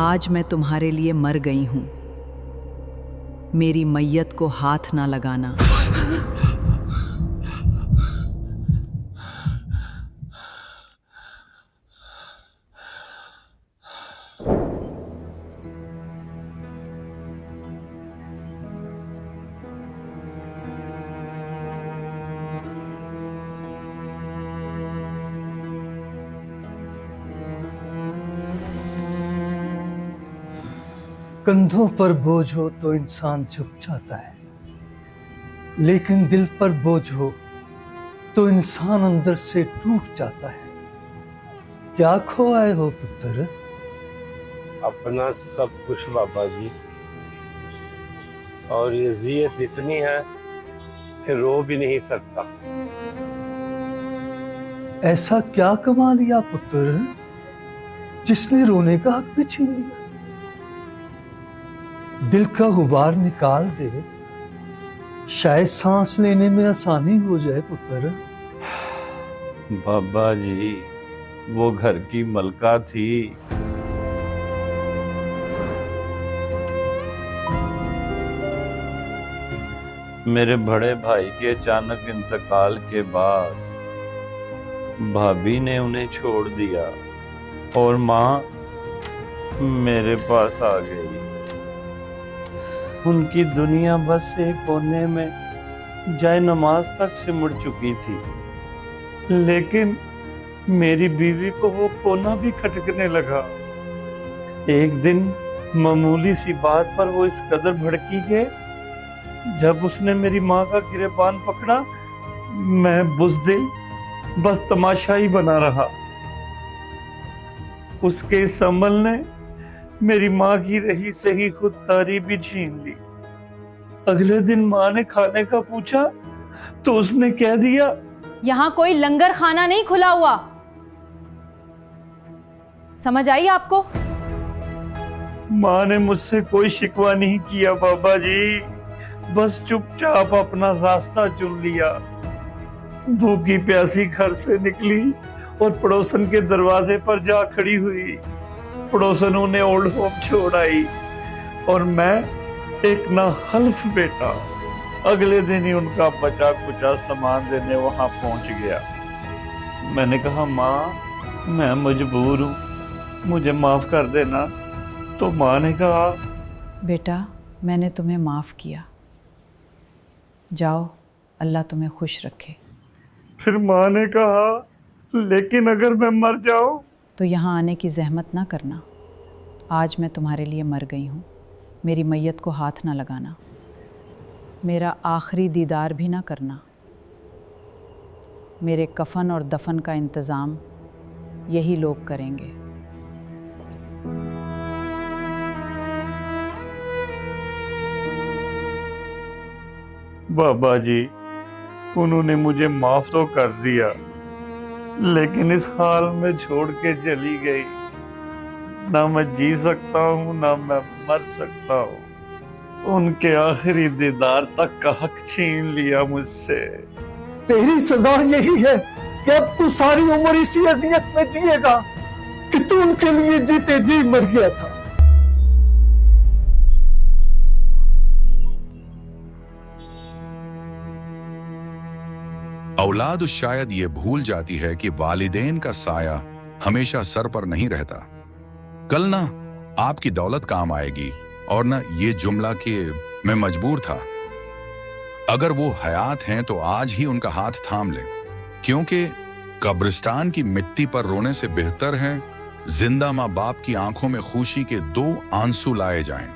आज मैं तुम्हारे लिए मर गई हूं, मेरी मैयत को हाथ ना लगाना। कंधों पर बोझ हो तो इंसान झुक जाता है, लेकिन दिल पर बोझ हो तो इंसान अंदर से टूट जाता है। क्या खोए हो पुत्र? अपना सब कुछ बाबा जी, और ये जियत इतनी है कि रो भी नहीं सकता। ऐसा क्या कमा लिया पुत्र जिसने रोने का हक भी छीन लिया? दिल का गुबार निकाल दे, शायद सांस लेने में आसानी हो जाए पुत्र। बाबा जी, वो घर की मलका थी। मेरे बड़े भाई के अचानक इंतकाल के बाद भाभी ने उन्हें छोड़ दिया और माँ मेरे पास आ गई। उनकी दुनिया बस एक कोने में जाए नमाज तक सिमट चुकी थी, लेकिन मेरी बीवी को वो कोना भी खटकने लगा। एक दिन मामूली सी बात पर वो इस कदर भड़की के, जब उसने मेरी माँ का गिरेबान पकड़ा, मैं बुज़दिल बस तमाशा ही बना रहा। उसके इस अमल ने मेरी माँ की रही सही खुददारी भी छीन ली। अगले दिन माँ ने खाने का पूछा तो उसने कह दिया, यहाँ कोई लंगर खाना नहीं खुला हुआ। समझ आई आपको? माँ ने मुझसे कोई शिकवा नहीं किया बाबा जी, बस चुपचाप अपना रास्ता चुन लिया। भूखी प्यासी घर से निकली और पड़ोसन के दरवाजे पर जा खड़ी हुई। पड़ोसनों ने ओल्ड होम छोड़ आई और मैं एक नाहल्फ बेटा अगले दिन ही उनका बचा कुचा सामान देने वहां पहुंच गया। मैंने कहा, माँ मैं मजबूर हूं, मुझे माफ कर देना। तो माँ ने कहा, बेटा मैंने तुम्हें माफ़ किया, जाओ अल्लाह तुम्हें खुश रखे। फिर माँ ने कहा, लेकिन अगर मैं मर जाऊं? तो यहाँ आने की जहमत ना करना। आज मैं तुम्हारे लिए मर गई हूँ, मेरी मैयत को हाथ ना लगाना, मेरा आखिरी दीदार भी ना करना। मेरे कफन और दफन का इंतज़ाम यही लोग करेंगे। बाबा जी, उन्होंने मुझे माफ तो कर दिया, लेकिन इस हाल में छोड़ के चली गई। ना मैं जी सकता हूँ ना मैं मर सकता हूँ। उनके आखिरी दीदार तक का हक छीन लिया मुझसे। तेरी सजा यही है कि अब तू सारी उम्र इसी अजियत में जिएगा कि तू उनके लिए जीते जी मर गया था। औलाद शायद ये भूल जाती है कि वालिदैन का साया हमेशा सर पर नहीं रहता। कल ना आपकी दौलत काम आएगी और ना ये जुमला कि मैं मजबूर था। अगर वो हयात हैं तो आज ही उनका हाथ थाम लें, क्योंकि कब्रिस्तान की मिट्टी पर रोने से बेहतर है जिंदा माँ बाप की आंखों में खुशी के 2 आंसू लाए जाएं।